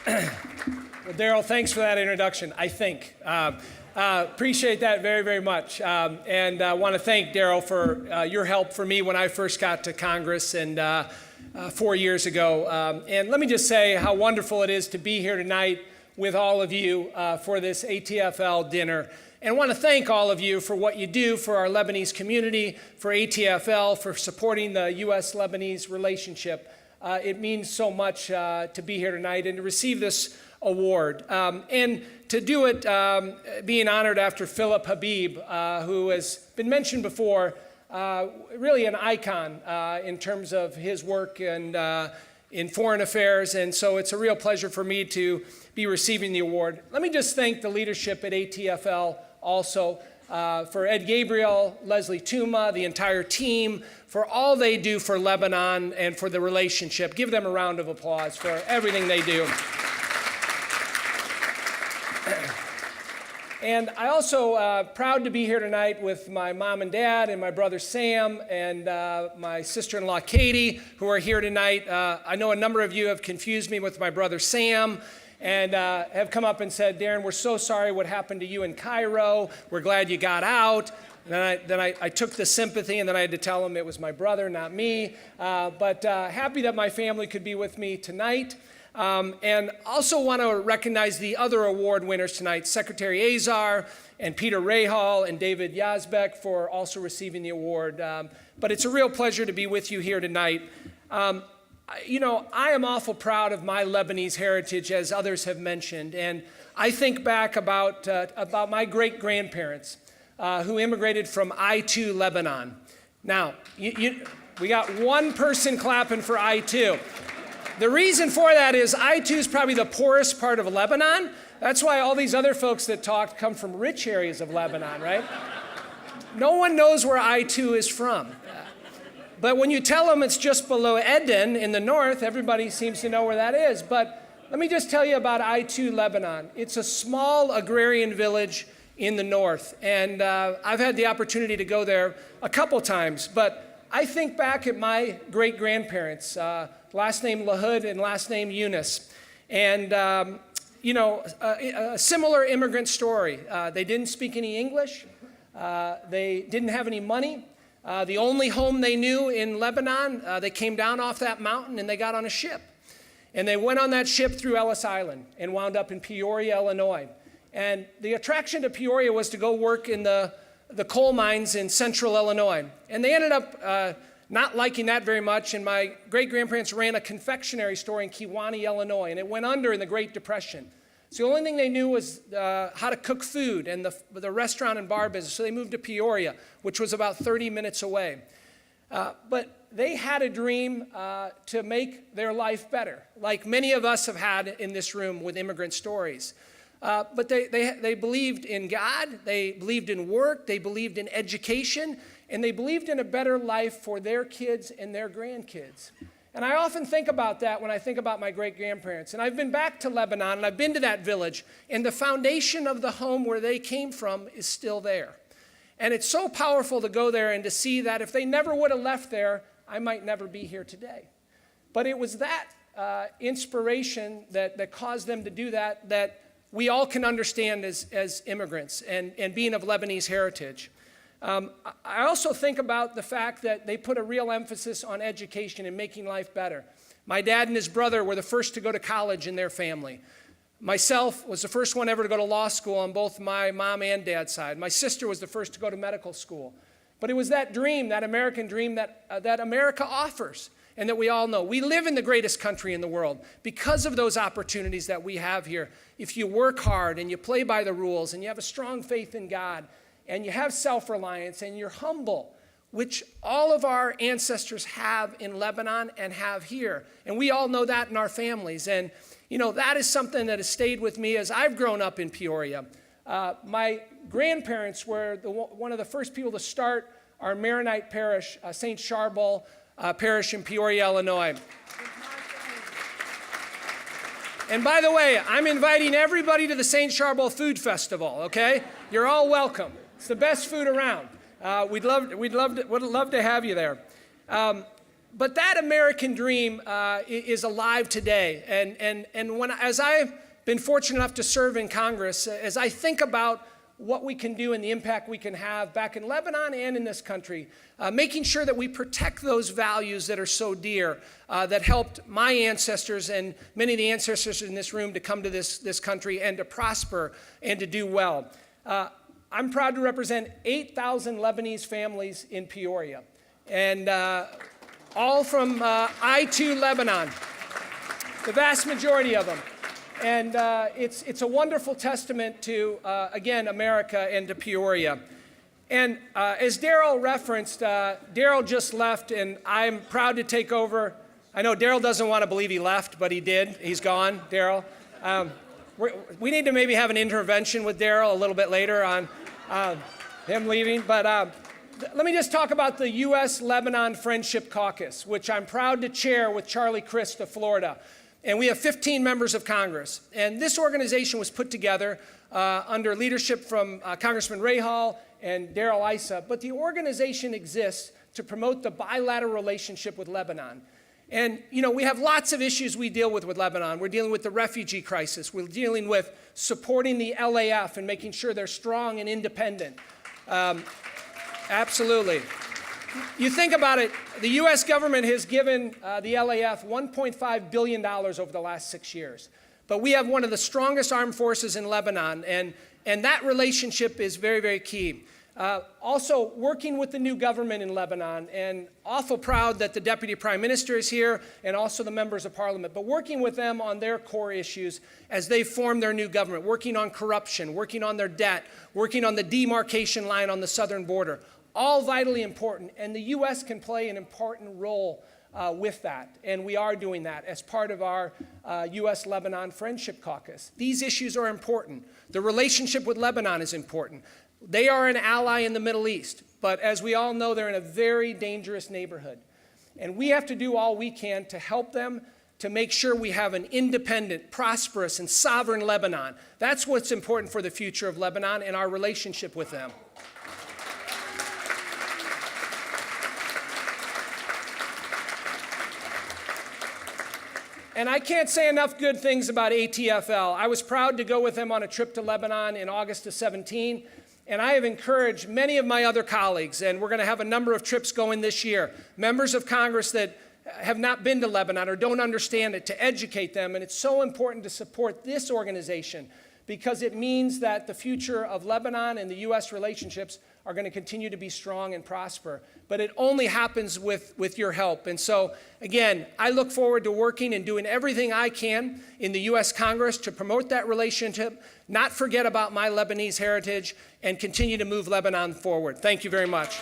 Well, Daryl, thanks for that introduction, I think. Appreciate that very, very much. And I want to thank Daryl for your help for me when I first got to Congress and 4 years ago. And let me just say how wonderful it is to be here tonight with all of you for this ATFL dinner. And I want to thank all of you for what you do for our Lebanese community, for ATFL, for supporting the U.S.-Lebanese relationship. It means so much to be here tonight and to receive this award. And to do it being honored after Philip Habib, who has been mentioned before, really an icon in terms of his work and in foreign affairs. And so it's a real pleasure for me to be receiving the award. Let me just thank the leadership at ATFL also, for Ed Gabriel, Leslie Tuma, the entire team, for all they do for Lebanon and for the relationship. Give them a round of applause for everything they do. And I also proud to be here tonight with my mom and dad and my brother Sam and my sister-in-law Katie, who are here tonight. I know a number of you have confused me with my brother Sam and have come up and said, Darin, we're so sorry what happened to you in Cairo. We're glad you got out. And then I took the sympathy, and then I had to tell them it was my brother, not me. But happy that my family could be with me tonight. And also want to recognize the other award winners tonight, Secretary Azar and Peter Rahal and David Yazbek for also receiving the award. But it's a real pleasure to be with you here tonight. You know, I am awful proud of my Lebanese heritage, as others have mentioned. And I think back about my great-grandparents who immigrated from I-2 Lebanon. Now, we got one person clapping for I-2. The reason for that is I-2 is probably the poorest part of Lebanon. That's why all these other folks that talked come from rich areas of Lebanon, right? No one knows where I-2 is from. But when you tell them it's just below Eden in the north, everybody seems to know where that is. But let me just tell you about I-2 Lebanon. It's a small agrarian village in the north. And I've had the opportunity to go there a couple times. But I think back at my great-grandparents, last name LaHood and last name Yunus. And, you know, a similar immigrant story. They didn't speak any English. They didn't have any money. The only home they knew in Lebanon, they came down off that mountain and they got on a ship. And they went on that ship through Ellis Island and wound up in Peoria, Illinois. And the attraction to Peoria was to go work in the coal mines in central Illinois. And they ended up not liking that very much, and my great-grandparents ran a confectionery store in Kewanee, Illinois, and it went under in the Great Depression. So the only thing they knew was how to cook food and the restaurant and bar business, so they moved to Peoria, which was about 30 minutes away. But they had a dream to make their life better, like many of us have had in this room with immigrant stories. But they believed in God, they believed in work, they believed in education, and they believed in a better life for their kids and their grandkids. And I often think about that when I think about my great-grandparents. And I've been back to Lebanon, and I've been to that village, and the foundation of the home where they came from is still there. And it's so powerful to go there and to see that if they never would have left there, I might never be here today. But it was that inspiration that caused them to do that we all can understand as immigrants and being of Lebanese heritage. I also think about the fact that they put a real emphasis on education and making life better. My dad and his brother were the first to go to college in their family. Myself was the first one ever to go to law school on both my mom and dad's side. My sister was the first to go to medical school. But it was that dream, that American dream that America offers and that we all know. We live in the greatest country in the world because of those opportunities that we have here. If you work hard and you play by the rules and you have a strong faith in God, and you have self-reliance, and you're humble, which all of our ancestors have in Lebanon and have here. And we all know that in our families. And, you know, that is something that has stayed with me as I've grown up in Peoria. My grandparents were one of the first people to start our Maronite parish, St. Charbel Parish in Peoria, Illinois. And by the way, I'm inviting everybody to the St. Charbel Food Festival, okay? You're all welcome. It's the best food around. Would love to have you there. But that American dream is alive today. And as I've been fortunate enough to serve in Congress, as I think about what we can do and the impact we can have back in Lebanon and in this country, making sure that we protect those values that are so dear, that helped my ancestors and many of the ancestors in this room to come to this country and to prosper and to do well. I'm proud to represent 8,000 Lebanese families in Peoria, and all from I-2 Lebanon, the vast majority of them. And it's a wonderful testament to, again, America and to Peoria. And as Daryl referenced, Daryl just left, and I'm proud to take over. I know Daryl doesn't want to believe he left, but he did. He's gone, Daryl. We need to maybe have an intervention with Daryl a little bit later on him leaving. But let me just talk about the U.S.-Lebanon Friendship Caucus, which I'm proud to chair with Charlie Crist of Florida. And we have 15 members of Congress. And this organization was put together under leadership from Congressman Rahal and Daryl Issa. But the organization exists to promote the bilateral relationship with Lebanon. And, you know, we have lots of issues we deal with Lebanon. We're dealing with the refugee crisis. We're dealing with supporting the LAF and making sure they're strong and independent. Absolutely. You think about it, the U.S. government has given the LAF $1.5 billion over the last 6 years. But we have one of the strongest armed forces in Lebanon, and that relationship is very, very key. Also, working with the new government in Lebanon, and awful proud that the Deputy Prime Minister is here, and also the members of Parliament, but working with them on their core issues as they form their new government, working on corruption, working on their debt, working on the demarcation line on the southern border. All vitally important, and the U.S. can play an important role with that, and we are doing that as part of our U.S.-Lebanon Friendship Caucus. These issues are important. The relationship with Lebanon is important. They are an ally in the Middle East, but as we all know, they're in a very dangerous neighborhood, and we have to do all we can to help them to make sure we have an independent, prosperous, and sovereign Lebanon. That's what's important for the future of Lebanon and our relationship with them. And I can't say enough good things about ATFL. I was proud to go with them on a trip to Lebanon in August of 17, and I have encouraged many of my other colleagues, and we're going to have a number of trips going this year, members of Congress that have not been to Lebanon or don't understand it, to educate them. And it's so important to support this organization because it means that the future of Lebanon and the U.S. relationships are going to continue to be strong and prosper. But it only happens with your help. And so, again, I look forward to working and doing everything I can in the U.S. Congress to promote that relationship, not forget about my Lebanese heritage, and continue to move Lebanon forward. Thank you very much.